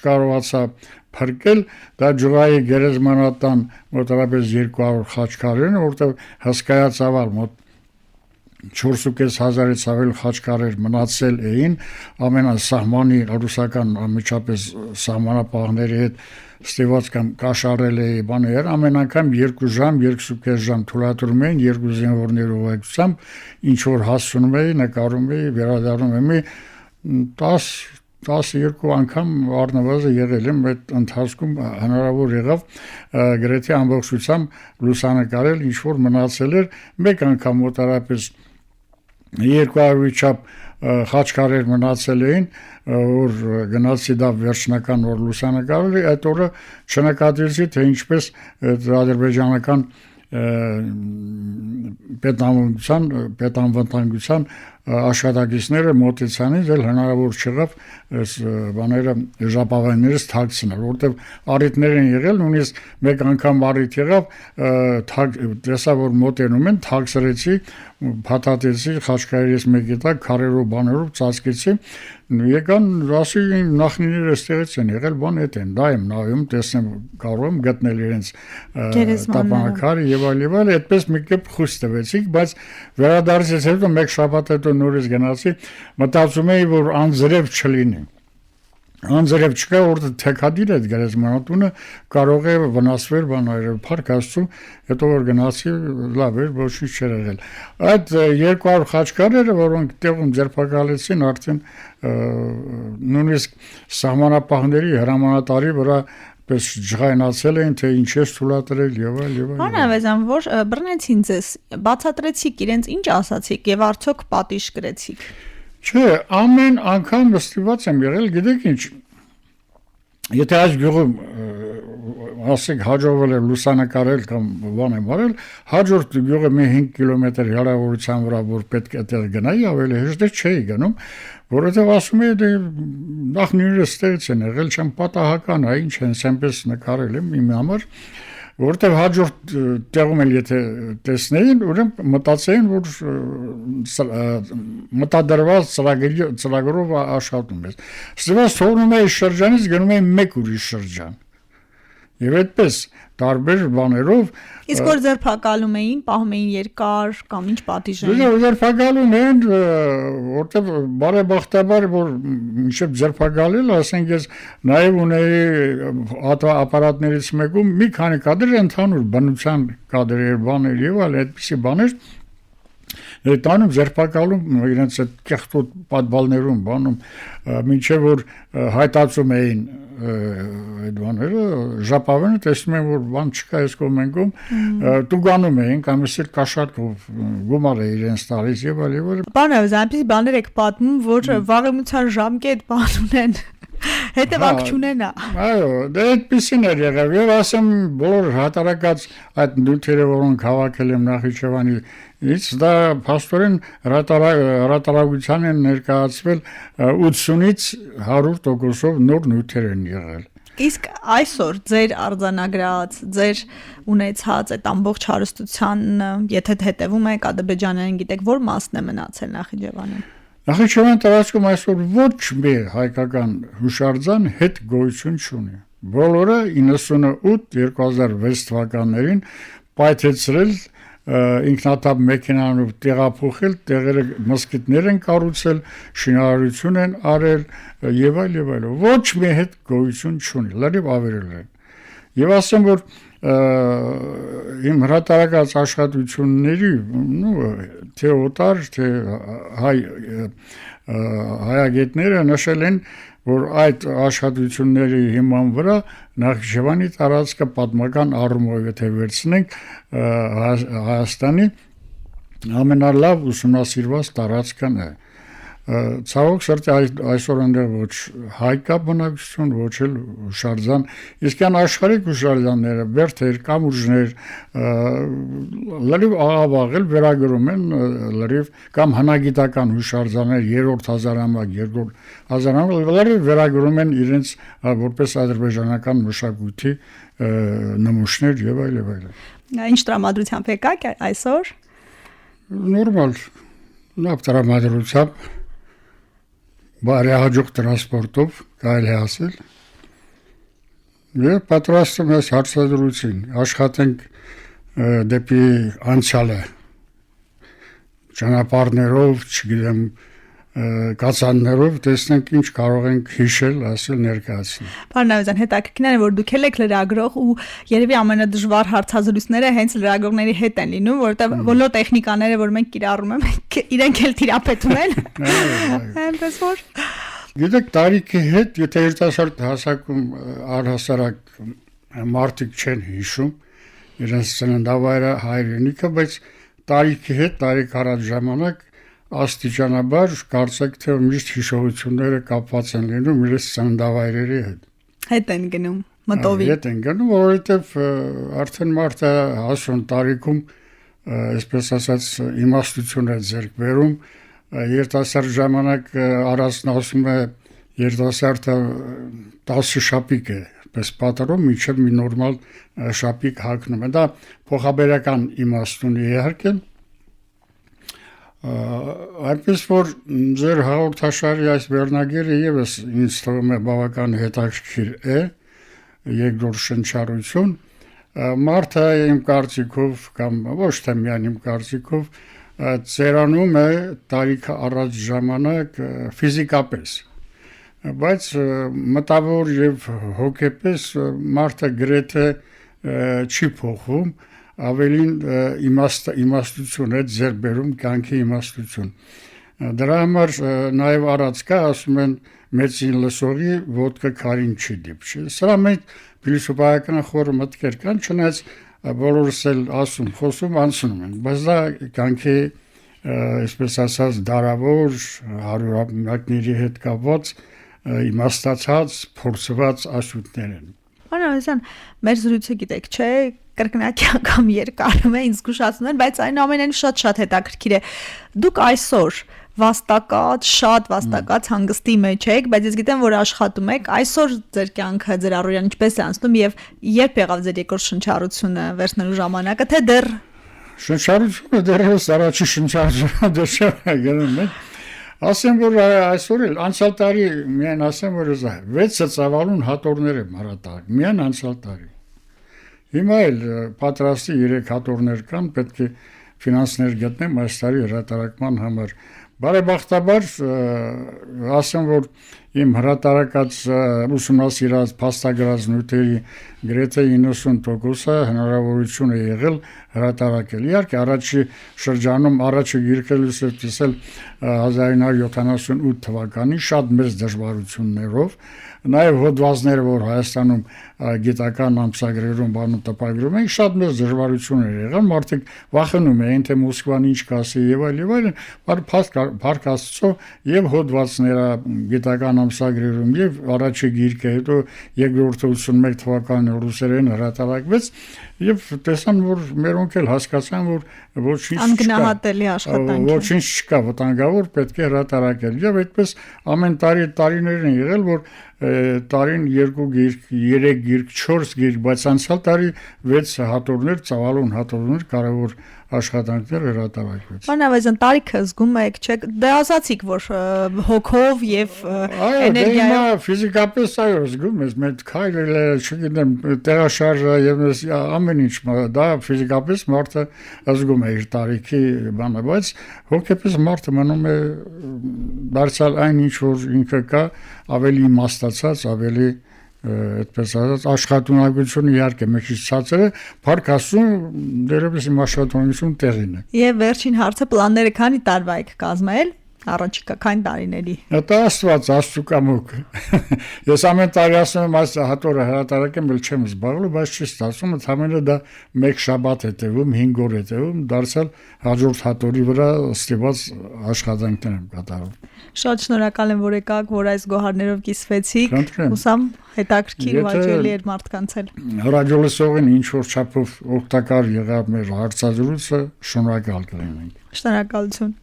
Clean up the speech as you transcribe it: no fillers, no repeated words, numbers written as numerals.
չկարողացա փրկել, դա ջրայի գերեզմանատան մոտավորապես 200 խաչքարերն, որտեղ հսկայածավալ մոտ 4,500-ից ավել խաչքարեր մնացել էին ամենասահմանի ռուսական անմիջապես սահմանապահների հետ ստիված կամ կաշառել էի բաներ, ամեն անգամ 2 ժամ, 2,5 ժամ թույլատրում էին երկու զինվորների ուղեկցությամբ, ինչ որ հասցնում էի, նկարում էի, վերադառնում էի 12 անգամ առնվազն եղել եմ այդ ընթացքում հնարավոր եղավ գրեթե ամբողջությամբ լուսանկարել ինչ որ մնացել էր մեկ անգամ մոտարապես 200-ի չափ խաչքարեր մնացել էին որ գնացի դա վերջնական որ լուսանկարել այդ օրը չնկատեցի թե ինչպես ադրբեջանական պետանվտանգության աշխատակիցները մոտեցան ինձ էլ հնարավոր չեղավ բաները ժապավեններս թաքցնել որտեվ առիթներ են եղել նույնիսկ մեկ անգամ առիթ եղավ տեսա որ մոտենում են թաքցրեցի փաթաթեցի խաչքարերից մեկի տակ քարերով բաներով ծածկեցի եկան ասի նախնիները ստեղից են եղել բան էդ են դա եմ նայում տեսնեմ կարող եմ գտնել իրենց տապանակարը եւ այլ այդպես մի կերպ խույս տվեցիք բայց վերադարձից հետո մեկ շաբաթ հետո նորից գնացի մտածում էի որ անձրև չլինի անձրև չկա որտեղ թեքադիր այդ գերեզմանատունը կարող է վնասվել բաները փառք Աստծո հետո որ գնացի լավ էր ոչինչ չէր եղել այդ 200 խաչքարերը որոնք տեղում ձերբակալեցին արդեն նույնիսկ սահմանապահների հրամանատարի վրա պես ջղայնացել էին թե ինչ է թույլատրել եւ այլ Հանավեզան որ բռնեցին ձեզ բացատրեցիք իրենց ինչ ասացիք եւ արդյոք պատիժ կրեցիք Չէ, ամեն անգամ ստիված եմ եղել, գիտեք ինչ, եթե այս գյուղում ասենք հաջողվել է լուսանկարել կամ բան եմ արել, հաջորդ գյուղը մի 5 կիլոմետր հեռավորության վրա որ պետք է այդտեղ գնայի, ավելի հեշտ չէի գնում, որովհետև ասում էի դե նախնիները ստեղից են եղել, չեմ պատահական, ինչ են, այնպես նկարել եմ իմ համար որտեղ հաջորդ տեղում էլ եթե տեսնեին, ուրեմն մտածեին, որ մտադրված ծրագրով աշխատում ես։ Ստիպված թողնում էի շրջանից գնում էի մեկ ուրիշ շրջան։ Եվ այդպես տարբեր բաներով Իսկ որ ձերբակալում էին, պահում էին երկար կամ ինչ պատիժ էին։ Ձերբակալում էին, որտեղ բարեբախտաբար որ մինչև ձերբակալել, ասենք ես նաև ունեի ապարատներից մեկում մի քանի կադր ընդհանուր բնության կադրեր, բաներ եւ այլ այդպիսի բաներ տանում ձերբակալում իրենց այդ կեղտոտ պատվալներում բանում մինչև որ հայտածում էին այդ բաները ժապավենը տեսնում են որ բան չկա այս կողմենքում տուգանում էին կամ էլ կաշառքով գումար է իրենց տալիս եւ այլ Բանը այնպեսի բաներ եք պատմում որ վաղեմության ժամկետ բան ունեն հետևանք չունենա Այո դա այդպեսին էր եղավ եւ ասեմ բոլոր հատարակած այդ նյութերը որոնք հավաքել եմ Նախիջևանի Իսկ դա փաստորեն հրատարակության են ներկայացվել 80-ից 100%-ով նոր նյութեր են եղել։ Իսկ այսօր ձեր արձանագրած, ձեր ունեցած այդ ամբողջ հարստության, եթե հետևում եք Ադրբեջանին, գիտեք, որ մասն է մնացել Նախիջևանում։ Նախիջևան տարածքում այսօր ոչ մի հայկական հուշարձան հետ գոյություն չունի։ Բոլորը 98-2006 թվականներին պայթեցրել ինքնաթափ մեքենանով տեղափոխել, տեղերը մսկիթներ են կառուցել, շինարարություն են արել եւ այլ ոչ մի հետ գոյություն չունի, լրիվ ավերել են։ Եվ ասեմ որ իմ հրատարակած աշխատությունների, թե օտար, թե հայագետները նշել են որ այդ աշխատությունների հիման վրա Նախիջևանի տարածքը պատմական առումով եթե վերցնենք Հայաստանի ամենալավ ուսումնասիրված տարածքն է ցավոք սրտի այսօր այնտեղ ոչ հայ կա բնակչություն ոչ էլ հուշարձան իսկ այն աշխարհիկ հուշարձանները բերդեր կամուրջներ լրիվ աղավաղել վերագրում են լրիվ կամ հնագիտական հուշարձաններ երրորդ հազարամյակ երկրորդ հազարամյակ լրիվ վերագրում են իրենց որպես ադրբեջանական մշակույթի նմուշներ եւ այլ Ինչ տրամադրությամբ եկաք այսօր նորմալ լավ տրամադրությամբ բարեհաջող տրանսպորտով կարելի ասել Եվ պատրաստում ես հարցադրություն, աշխատենք դեպի անցյալը, ճանապարհներով, չգիտեմ, կացաններով տեսնենք ինչ կարող ենք հիշել, ասել, ներկայացնել։ Պարոն Ավետիսյան, հետաքրքիր է, որ դուք եք լրագրող ու երևի ամենադժվար հարցազրույցները հենց լրագրողների հետ են լինում, որովհետև բոլոր տեխնիկաները, որ մենք կիրառում ենք, իրենք էլ թիրապետում են։ Այնպես որ Գիտեք, տարիքի հետ, եթե երիտասարդ հասակում առհասարակ մարդիկ չեն հիշում իրենց ծննդավայրը, հայրենիքը, բայց տարիքի հետ, տարիքարած ժամանակ աստիճանաբար կարծեք թե միշտ հիշողությունները կապված են լինում իրենց ծննդավայրերի հետ են գնում մտովի։ Հետ են գնում, որովհետև արդեն մարդը հասուն տարիքում, այսպես ասած, իմաստություն է ձեռք բերում, երիտասարդ ժամանակ առածն ասում է երիտասարդը 10 շապիկ է, պես պատրում, մինչև մի նորմալ շապիկ հագնում է, դա փոխաբերական իմաստ ունի իհարկե։ Այնպես որ ձեր հաղորդաշարի այս վերնագիրը եւս ինձ թվում է բավական հետաքրքիր է, երկրորդ շնչառություն, մարդը իմ կարծիքով կամ ոչ թե միայն իմ կարծիքով ծերանում է տարիքը առաջ ժամանակ ֆիզիկապես, բայց մտավոր եւ հոգեպես մարդը գրեթե չի փոխվում, ավելին իմաստություն է ձեռք բերում կյանքի իմաստություն։ Դրա համար նաև առած կա, ասում են մեծին լսողի ոտքը քարին չի դիպչի։ Սրա մեջ փիլիսոփայական խորը մտքեր կան, չնայած բոլորս էլ ասում, խոսում, անցնում են, բայց դա կյանքի այսպես ասած դարավոր հարյուրամյակների հետ կապված իմաստացած, փորձված ասույթներ են։ Պարոն Ավետիսյան, մեր զրույցը գիտեք, չէ, կրկնակի անգամ երկարում է, ինձ զգուշացնում են, բայց այնուամենայնիվ շատ հետաքրքիր է։ Դուք այսօր շատ վաստակած հանգստի մեջ եք, բայց ես գիտեմ, որ աշխատում եք, այսօր ձեր կյանքը, ձեր առօրյան ինչպես է անցնում եւ երբ եղավ ձեր երկրորդ շնչառությունը վերցնելու ժամանակը, թե դեռ շնչառությունը դեռևս առաջի շնչառությունը դեռ չէ գնում է։ Ասեմ, որ այսօր էլ անցյալ տարի միայն ասեմ, որ 6 ծավալուն հատորներ եմ հրատարակ, միայն անցյալ տարի։ Հիմա էլ պատրաստի 3 հատորներ կան, պետք է ֆինանսներ գտնեմ այս տարի հրատարակման համար։ Բարեբախտաբար ասեմ, որ իմ հրատարակած ուսումնասիրած փաստագրած նյութերի գրեթե 90%-ը հնարավորություն է եղել հրատարակել։ Իհարկե, առաջի շրջանում առաջի գիրքելուց է տեսել 1978 թվականին շատ մեծ դժվարություններով, նաև հոդվածները, որ Հայաստանում գիտական ամսագրերում բանում տպագրում են, շատ մեծ դժվարություններ եղան, մարդիկ վախենում էին, թե Մոսկվան ինչ կասի եւ այլն, փառք Աստծո, եւ հոդվածները գիտական ամսագրերում եւ առաջի գիրքը, հետո երկրորդը 81 թվականին ռուսերեն հրատարակվեց եւ տեսան, որ մերոնք էլ հասկացան, որ ոչինչ անգնահատելի աշխատանք է, ոչինչ չկա, վտանգավոր պետք է հրատարակել եւ այդպես ամեն տարի տարիներ են եղել, որ տարին 2 գիրք, 3 գիրք, 4 գիրք, բայց անցյալ տարի 6 հատորներ, ծավալուն հատորներ, կարևոր աշխատանքներ հրատարակվեց։ Պարոն Ավետիսյան, տարիքը զգում եք, չէ՞, դե ասացիք, որ հոգով եւ էներգիայով։ Այո, ֆիզիկապես այո, զգում ես, մենք քայլել, չգիտեմ, տեղաշարժը եւ ամեն ինչ, դա ֆիզիկապես մարդը զգում է իր տարիքի բանը, բայց հոգեպես մարդը մնում է դարձյալ այն ինչ որ ինքը կա, ավելի իմաստացած, ավելի այդպես ասած աշխատունակությունը իհարկե մեջից ցածր է, փառք Աստծո, դերևս իմ աշխատունակությունը տեղին է։ Եվ վերջին հարցը, պլանները քանի տարվա եք կազմել առաջիկա քանի տարիների։ Դա Աստված, Աստծո կամոք։ Ես ամեն տարի ասում եմ, այս հատորը հրատարակեմ, ել չեմ զբաղվում, բայց չի ստացվում, ընդհանրապես դա մեկ շաբաթ է տևում, 5 օր է տևում, դարձյալ հաջորդ հատորի վրա ստիպված աշխատանքներ եմ կատարում։ Շատ շնորհակալ եմ, որ եկաք, որ այս գոհարներով կիսվեցիք։ Հուսամ հետաքրքիր ու հաճելի էր մարդկանց էլ։ Ռադիոլսողին ինչ որ չափով օգտակար եղավ մեր հարցազրույցը, շնորհակալ կլինենք։ Շնորհակալություն։